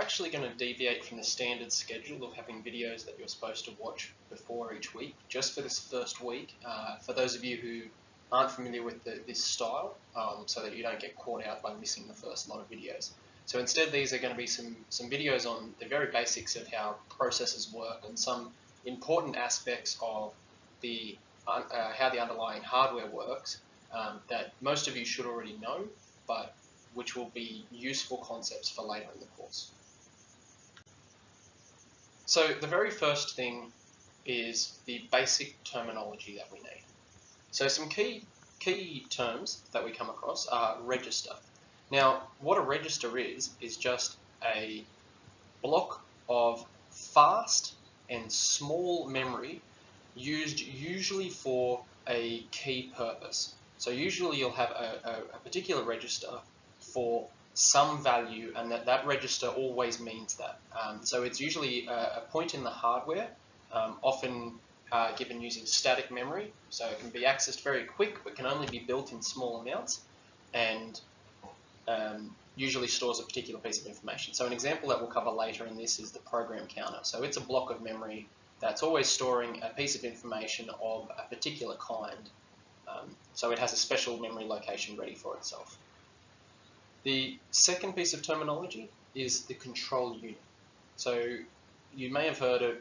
actually going to deviate from the standard schedule of having videos that you're supposed to watch before each week, just for this first week, for those of you who aren't familiar with this style, so that you don't get caught out by missing the first lot of videos. So instead, these are going to be some videos on the very basics of how processors work and some important aspects of the how the underlying hardware works that most of you should already know, but which will be useful concepts for later in the course. So the very first thing is the basic terminology that we need. So some key terms that we come across are register. Now, what a register is just a block of fast and small memory used usually for a key purpose. So usually you'll have a particular register for some value, and that register always means that. So it's usually a point in the hardware, often given using static memory. So it can be accessed very quick, but can only be built in small amounts, and usually stores a particular piece of information. So an example that we'll cover later in this is the program counter. So it's a block of memory that's always storing a piece of information of a particular kind. So it has a special memory location ready for itself. The second piece of terminology is the control unit. So you may have heard of,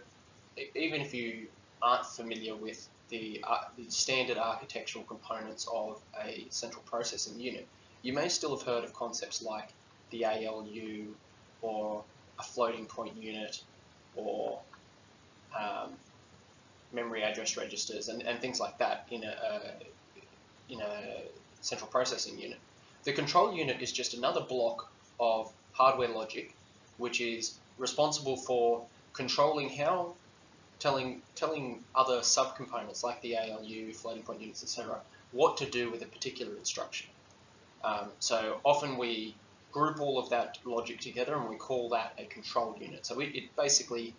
even if you aren't familiar with the standard architectural components of a central processing unit, you may still have heard of concepts like the ALU or a floating point unit or memory address registers and things like that in a central processing unit. The control unit is just another block of hardware logic which is responsible for controlling how, telling other subcomponents like the ALU, floating point units, etc., what to do with a particular instruction. So often we group all of that logic together and we call that a control unit. So it basically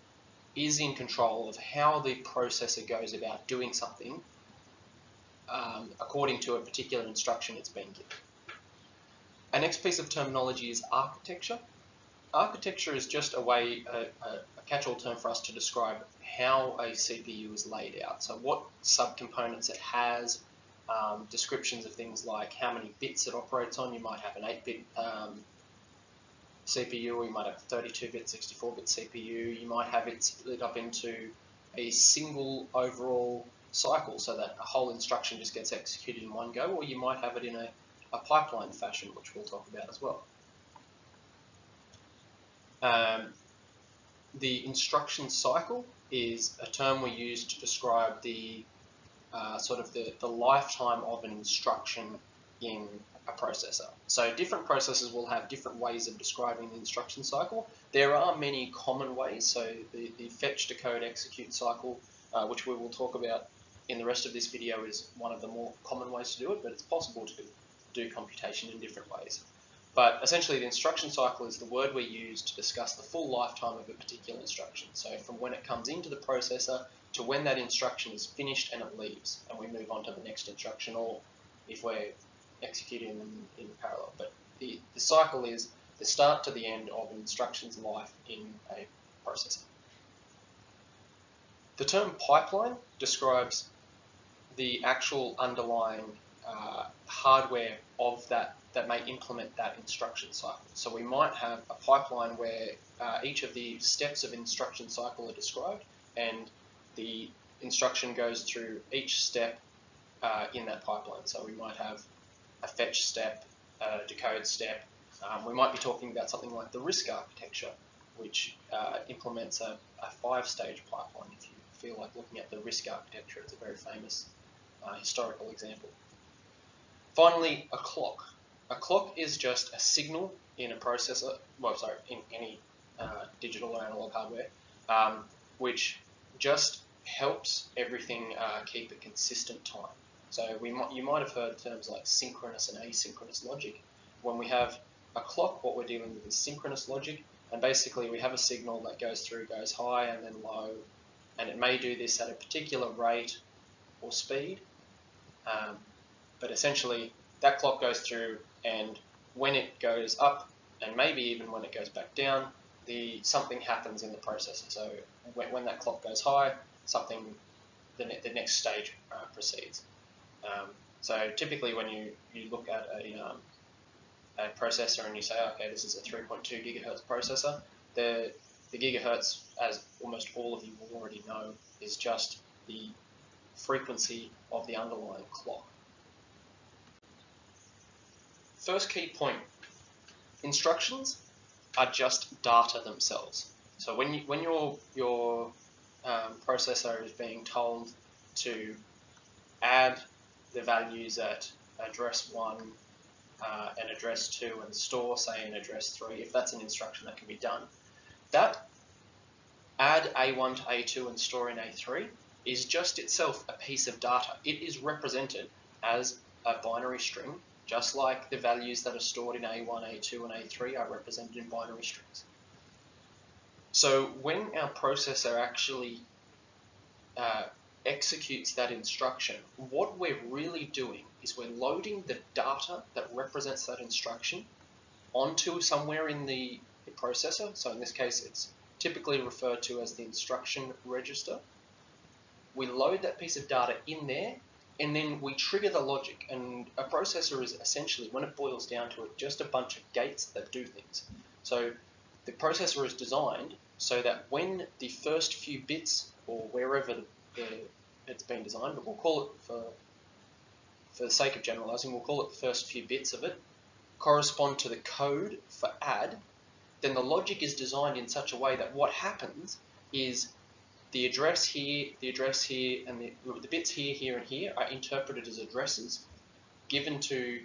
is in control of how the processor goes about doing something according to a particular instruction it's been given. Our next piece of terminology is architecture. Architecture is just a way, a catch-all term for us to describe how a CPU is laid out. So what subcomponents it has, descriptions of things like how many bits it operates on. You might have an 8-bit CPU, or you might have a 32-bit, 64-bit CPU. You might have it split up into a single overall cycle so that a whole instruction just gets executed in one go, or you might have it in a pipeline fashion, which we'll talk about as well. The instruction cycle is a term we use to describe the the lifetime of an instruction in a processor. So different processors will have different ways of describing the instruction cycle. There are many common ways. So the fetch, decode, execute cycle, which we will talk about in the rest of this video, is one of the more common ways to do it, but it's possible to do computation in different ways. But essentially the instruction cycle is the word we use to discuss the full lifetime of a particular instruction. So from when it comes into the processor to when that instruction is finished and it leaves, and we move on to the next instruction, or if we're executing them in parallel. But the cycle is the start to the end of an instruction's life in a processor. The term pipeline describes the actual underlying hardware of that may implement that instruction cycle. So we might have a pipeline where each of the steps of instruction cycle are described, and the instruction goes through each step in that pipeline. So we might have a fetch step, a decode step. We might be talking about something like the RISC architecture, which implements a 5-stage pipeline. If you feel like looking at the RISC architecture, it's a very famous historical example. Finally, a clock. A clock is just a signal in a processor, in any digital or analog hardware, which just helps everything keep a consistent time. So you might have heard terms like synchronous and asynchronous logic. When we have a clock, what we're dealing with is synchronous logic, and basically we have a signal that goes high and then low, and it may do this at a particular rate or speed, but essentially that clock goes through, and when it goes up, and maybe even when it goes back down, something happens in the processor. So when that clock goes high, the next stage proceeds. So typically when you look at a processor and you say, okay, this is a 3.2 gigahertz processor, the gigahertz, as almost all of you will already know, is just the frequency of the underlying clock. First key point, instructions are just data themselves. So when your processor is being told to add the values at address 1 and address 2 and store, say, in address 3, if that's an instruction that can be done, that add A1 to A2 and store in A3 is just itself a piece of data. It is represented as a binary string, just like the values that are stored in A1, A2, and A3 are represented in binary strings. So when our processor actually executes that instruction, what we're really doing is we're loading the data that represents that instruction onto somewhere in the processor. So in this case, it's typically referred to as the instruction register. We load that piece of data in there, and then we trigger the logic. And a processor is essentially, when it boils down to it, just a bunch of gates that do things. So the processor is designed so that when the first few bits, or wherever it's been designed, but we'll call it, for the sake of generalizing, we'll call it the first few bits of it, correspond to the code for add, then the logic is designed in such a way that what happens is the address here, and the bits here, and here are interpreted as addresses given to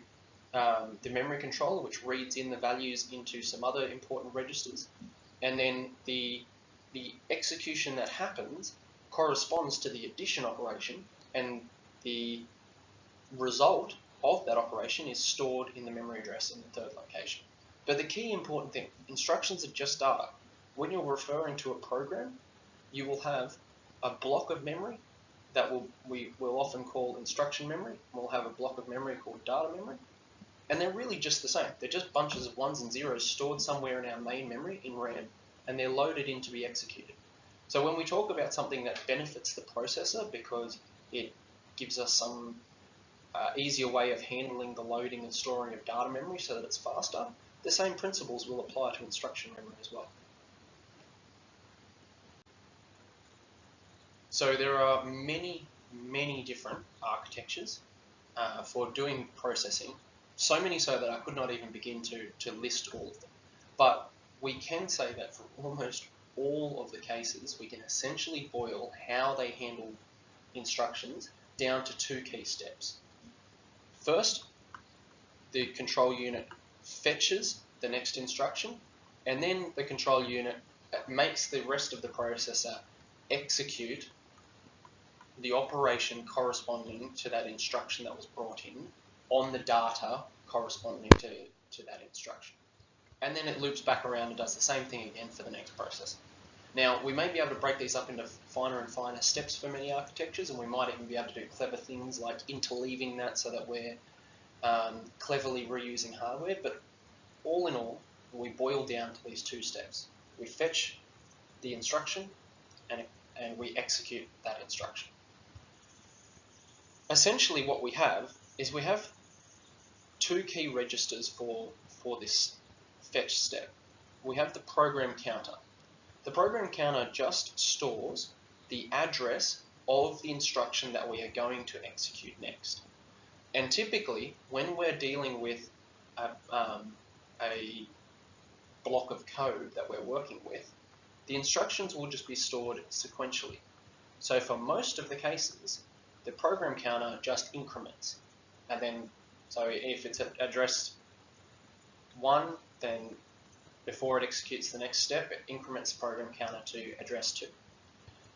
the memory controller, which reads in the values into some other important registers. And then the execution that happens corresponds to the addition operation, and the result of that operation is stored in the memory address in the third location. But the key important thing, instructions are just data. When you're referring to a program, you will have a block of memory that we will often call instruction memory. We'll have a block of memory called data memory. And they're really just the same. They're just bunches of ones and zeros stored somewhere in our main memory in RAM, and they're loaded in to be executed. So when we talk about something that benefits the processor because it gives us some easier way of handling the loading and storing of data memory so that it's faster, the same principles will apply to instruction memory as well. So there are many, many different architectures for doing processing, so many so that I could not even begin to list all of them. But we can say that for almost all of the cases, we can essentially boil how they handle instructions down to two key steps. First, the control unit fetches the next instruction, and then the control unit makes the rest of the processor execute the operation corresponding to that instruction that was brought in on the data corresponding to that instruction. And then it loops back around and does the same thing again for the next processor. Now, we may be able to break these up into finer and finer steps for many architectures, and we might even be able to do clever things like interleaving that so that we're cleverly reusing hardware, but all in all, we boil down to these two steps. We fetch the instruction and we execute that instruction. Essentially what we have is we have two key registers for this fetch step. We have the program counter. The program counter just stores the address of the instruction that we are going to execute next. And typically, when we're dealing with a block of code that we're working with, the instructions will just be stored sequentially. So for most of the cases, the program counter just increments. And then, so if it's at address 1, then before it executes the next step, it increments the program counter to address 2.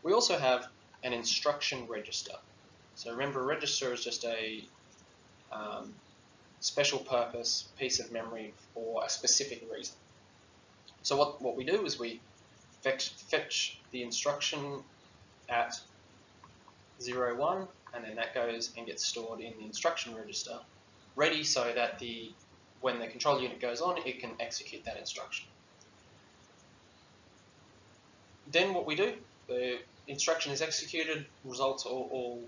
We also have an instruction register. So remember, a register is just a special purpose piece of memory for a specific reason. So what we do is we fetch the instruction at 0, 1, and then that goes and gets stored in the instruction register, ready so that when the control unit goes on, it can execute that instruction. then what we do, the instruction is executed, results all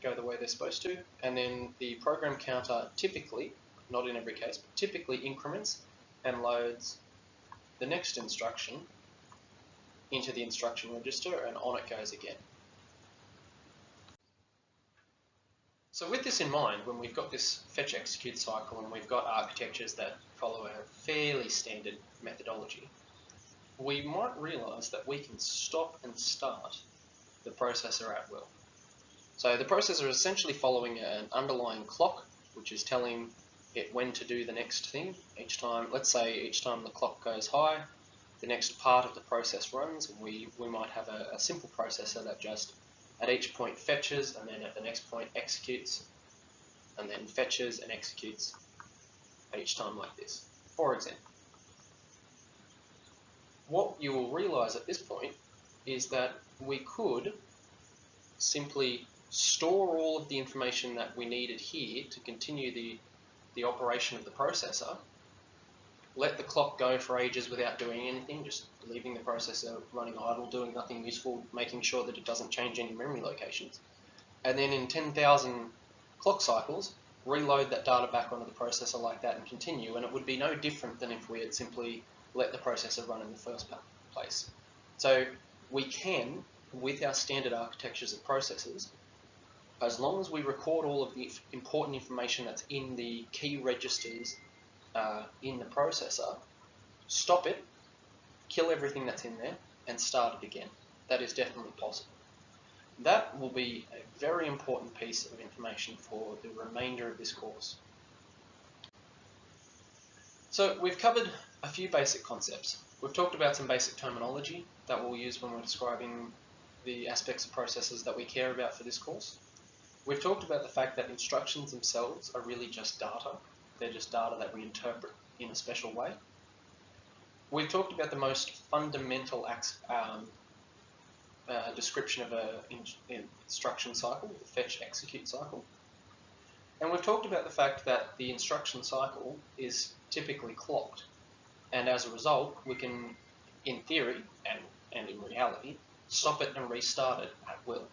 go the way they're supposed to, and then the program counter typically, not in every case, but typically increments and loads the next instruction into the instruction register, and on it goes again. So with this in mind, when we've got this fetch execute cycle and we've got architectures that follow a fairly standard methodology, we might realize that we can stop and start the processor at will. So the processor is essentially following an underlying clock, which is telling it when to do the next thing. Each time, let's say each time the clock goes high, the next part of the process runs, and we might have a simple processor that just at each point fetches, and then at the next point executes, and then fetches and executes each time like this, for example. What you will realize at this point is that we could simply store all of the information that we needed here to continue the operation of the processor, let the clock go for ages without doing anything, just leaving the processor running idle, doing nothing useful, making sure that it doesn't change any memory locations, and then in 10,000 clock cycles, reload that data back onto the processor like that and continue, and it would be no different than if we had simply let the processor run in the first place. So we can, with our standard architectures of processors, as long as we record all of the important information that's in the key registers in the processor, stop it, kill everything that's in there, and start it again. That is definitely possible. That will be a very important piece of information for the remainder of this course. So we've covered a few basic concepts. We've talked about some basic terminology that we'll use when we're describing the aspects of processors that we care about for this course. We've talked about the fact that instructions themselves are really just data. They're just data that we interpret in a special way. We've talked about the most fundamental description of an instruction cycle, the fetch execute cycle. And we've talked about the fact that the instruction cycle is typically clocked. And as a result, we can, in theory and in reality, stop it and restart it at will.